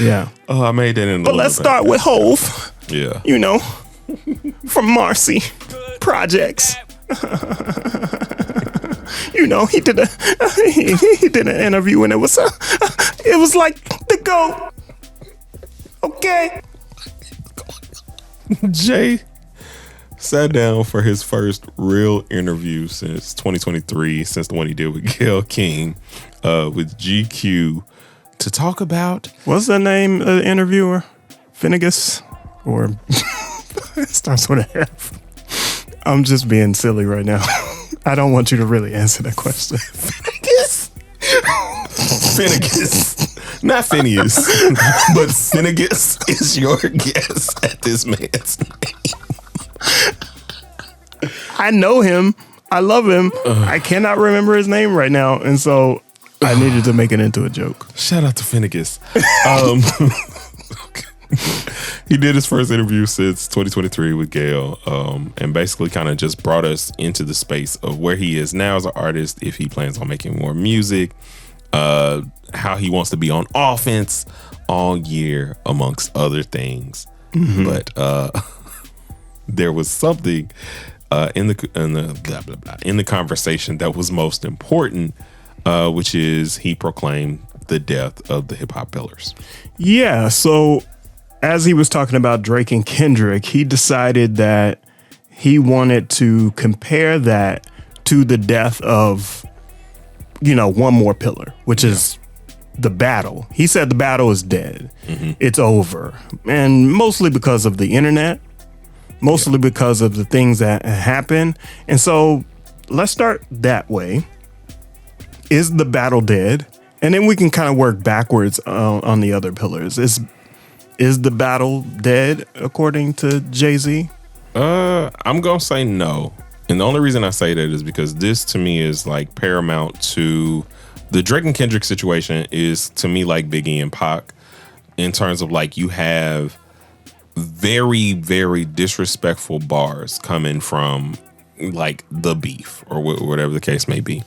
Yeah. Oh, I made that in. But let's start with Hove. Yeah. You know, from Marcy Projects. You know, he did an interview and it was like the GOAT. Okay. Jay sat down for his first real interview since 2023, since the one he did with Gayle King, with GQ, to talk about. What's the name of the interviewer? Finnegas? Or it starts with an F. I'm just being silly right now. I don't want you to really answer that question. Finnegas. Not Phineas, but Finnegas is your guess at this man's name. I know him. I love him. I cannot remember his name right now. And so I needed to make it into a joke. Shout out to Finnegas. Okay. He did his first interview since 2023 with Gayle, and basically kind of just brought us into the space of where he is now as an artist, if he plans on making more music, how he wants to be on offense all year, amongst other things. Mm-hmm. But there was something in the conversation that was most important, which is he proclaimed the death of the hip hop pillars. Yeah, so as he was talking about Drake and Kendrick, he decided that he wanted to compare that to the death of, you know, one more pillar, which is the battle. He said the battle is dead. Mm-hmm. It's over. And mostly because of the internet, mostly because of the things that happen. And so let's start that way. Is the battle dead? And then we can kind of work backwards on the other pillars. Is the battle dead according to Jay-Z? I'm going to say no. And the only reason I say that is because this to me is like paramount to the Drake and Kendrick situation is to me like Biggie and Pac in terms of like you have very, very disrespectful bars coming from like the beef or whatever the case may be.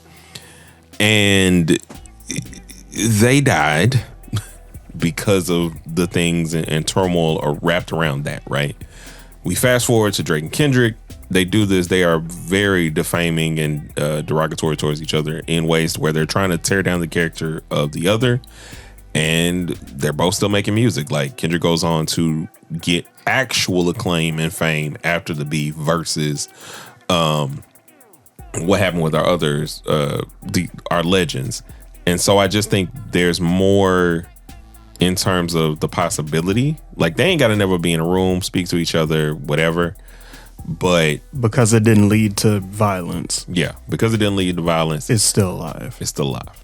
And they died because of the things and turmoil are wrapped around that, right? We fast forward to Drake and Kendrick. They do this. They are very defaming and derogatory towards each other in ways where they're trying to tear down the character of the other. And they're both still making music. Like Kendrick goes on to get actual acclaim and fame after the beef versus what happened with our others, our legends. And so I just think there's more in terms of the possibility. Like they ain't got to never be in a room, speak to each other, whatever. But because it didn't lead to violence. Yeah, because it didn't lead to violence. It's still alive. It's still alive.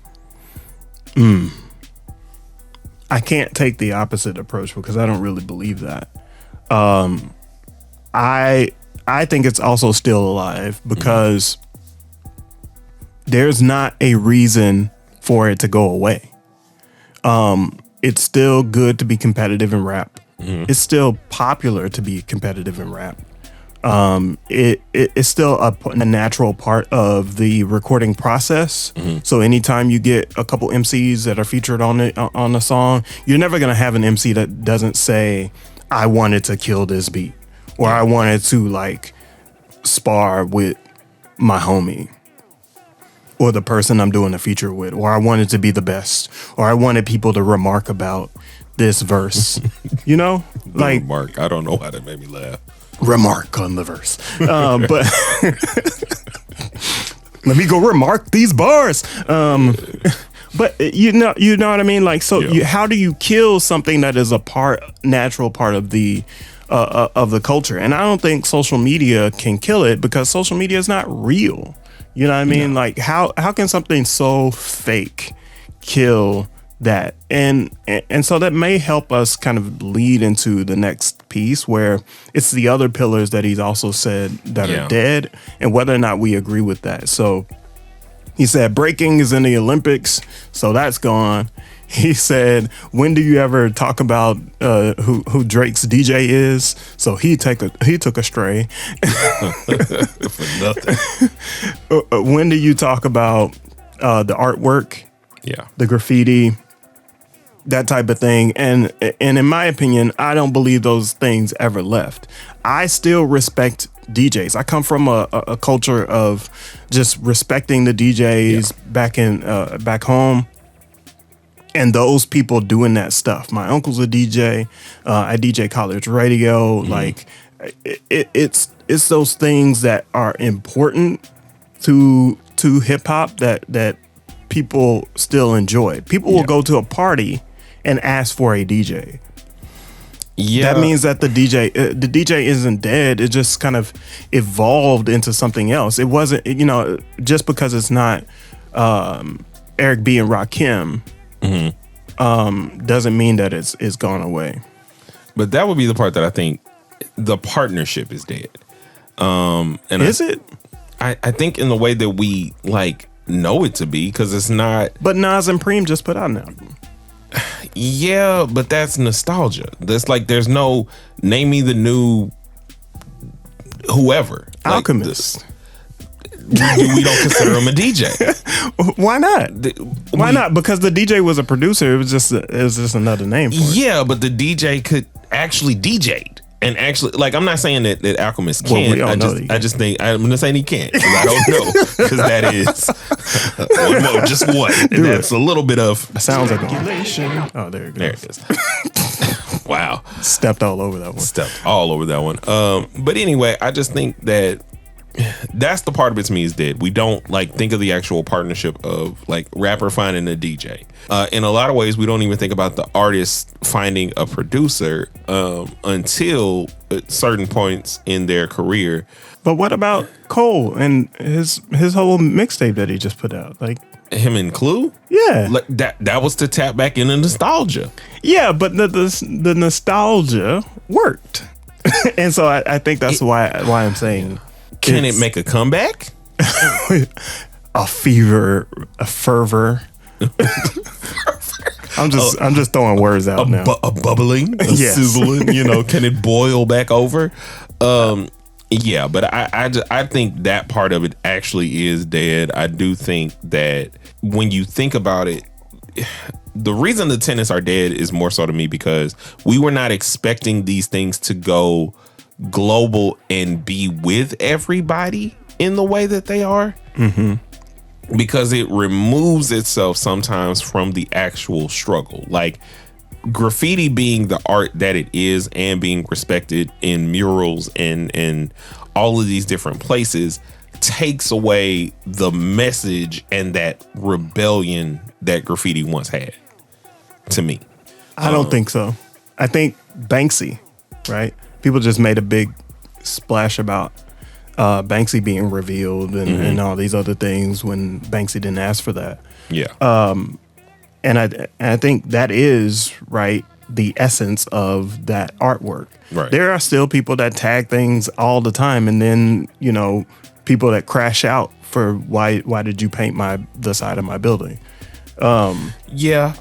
I can't take the opposite approach because I don't really believe that. I think it's also still alive because there's not a reason for it to go away. It's still good to be competitive in rap. Mm-hmm. It's still popular to be competitive in rap. It's still a natural part of the recording process. Mm-hmm. So anytime you get a couple MCs that are featured on the song, you're never gonna have an MC that doesn't say, "I wanted to kill this beat," or "I wanted to like spar with my homie," or the person I'm doing a feature with, or "I wanted to be the best," or "I wanted people to remark about this verse." You know, like remark. I don't know why that made me laugh. Remark on the verse, but let me go remark these bars. But you know what I mean. Like, so how do you kill something that is a natural part of the culture? And I don't think social media can kill it because social media is not real. You know what I mean? Like, how can something so fake kill that? And so that may help us kind of lead into the next piece where it's the other pillars that he's also said that are dead and whether or not we agree with that. So he said breaking is in the Olympics, so that's gone. He said, when do you ever talk about who Drake's DJ is? So he took a stray. For nothing. When do you talk about the artwork? Yeah. The graffiti. that type of thing. And in my opinion, I don't believe those things ever left. I still respect DJs. I come from a culture of just respecting the DJs back home. And those people doing that stuff. My uncle's a DJ. I DJ college radio. Like it's those things that are important to hip hop that people still enjoy. People will go to a party and ask for a DJ. Yeah, that means that the DJ isn't dead. It just kind of evolved into something else. It wasn't, just because it's not Eric B and Rakim. Doesn't mean that it's gone away. But that would be the part that I think the partnership is dead. And is it? I think in the way that we know it to be, because it's not. But Nas and Preem just put out an album. Yeah, but that's nostalgia. That's there's no name me the new whoever. Alchemist. We don't consider him a DJ. Why not? Why not? Because the DJ was a producer. It was just another name for it. Yeah, but the DJ could actually DJ'd. And actually, I'm not saying that Alchemist can't. I just think I'm gonna say he can't. Because I don't know. Because that is just one. And that's a little bit of sounds like regulation. Oh, there it goes. There it is. Wow. Stepped all over that one. But anyway, I just think that that's the part of it to me is dead. We don't think of the actual partnership of rapper finding a DJ. In a lot of ways, we don't even think about the artist finding a producer until certain points in their career. But what about Cole and his whole mixtape that he just put out? Him and Clue? Yeah. That was to tap back into nostalgia. Yeah, but the nostalgia worked. And so I think that's why I'm saying. Can it make a comeback? A fervor. I'm just throwing words out now. A bubbling, sizzling. Can it boil back over? Yeah, but I think that part of it actually is dead. I do think that when you think about it, the reason the tenants are dead is more so to me because we were not expecting these things to go global and be with everybody in the way that they are. Because it removes itself sometimes from the actual struggle. Graffiti being the art that it is and being respected in murals and all of these different places takes away the message and that rebellion that graffiti once had, to me. I don't think so. I think Banksy, right? People just made a big splash about Banksy being revealed and all these other things when Banksy didn't ask for that. Yeah. And I think that is the essence of that artwork. Right. There are still people that tag things all the time, and then people that crash out for why did you paint the side of my building? Yeah.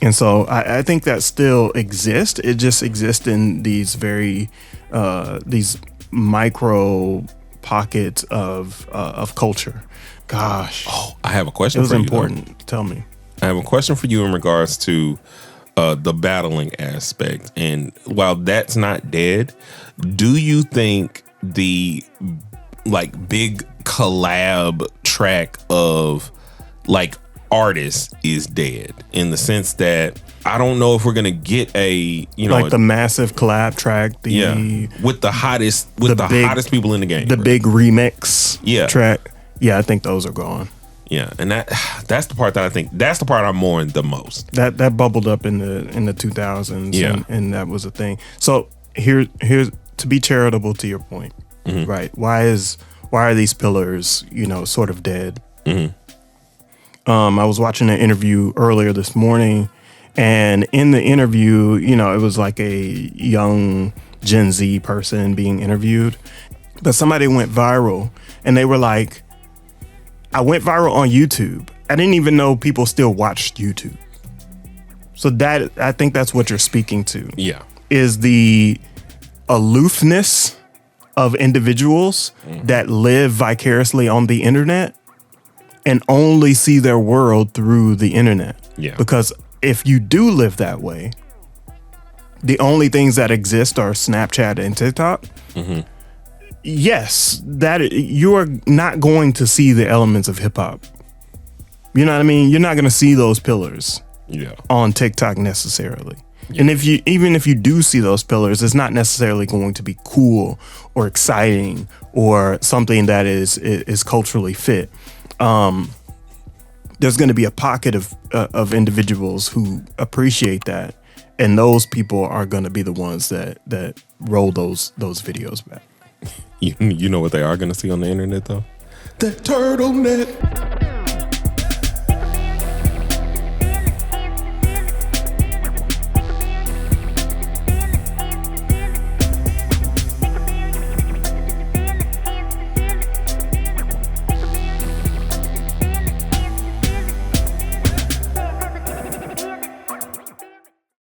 And so I think that still exists. It just exists in these very these micro pockets of culture. Gosh. Oh, I have a question. It was for important. You, Tell me. I have a question for you in regards to the battling aspect. And while that's not dead, do you think the big collab track of artists is dead, in the sense that I don't know if we're gonna get a the massive collab track, with the hottest hottest people in the game, big remix track. Yeah, I think those are gone. Yeah, and that's the part that I think that's the part I'm mourning the most. That bubbled up in the 2000s, and that was a thing. So here's to be charitable to your point, right? Why are these pillars sort of dead? I was watching an interview earlier this morning, and in the interview, it was a young Gen Z person being interviewed, but somebody went viral, and they were like, I went viral on YouTube. I didn't even know people still watched YouTube. So I think that's what you're speaking to. Yeah. Is the aloofness of individuals that live vicariously on the internet and only see their world through the internet. Yeah. Because if you do live that way, the only things that exist are Snapchat and TikTok. Mm-hmm. Yes, that you are not going to see the elements of hip hop. You know what I mean? You're not going to see those pillars on TikTok necessarily. Yeah. And even if you do see those pillars, it's not necessarily going to be cool or exciting or something that is culturally fit. There's going to be a pocket of individuals who appreciate that. And those people are going to be the ones that roll those videos back. You know what they are going to see on the internet, though? The turtleneck.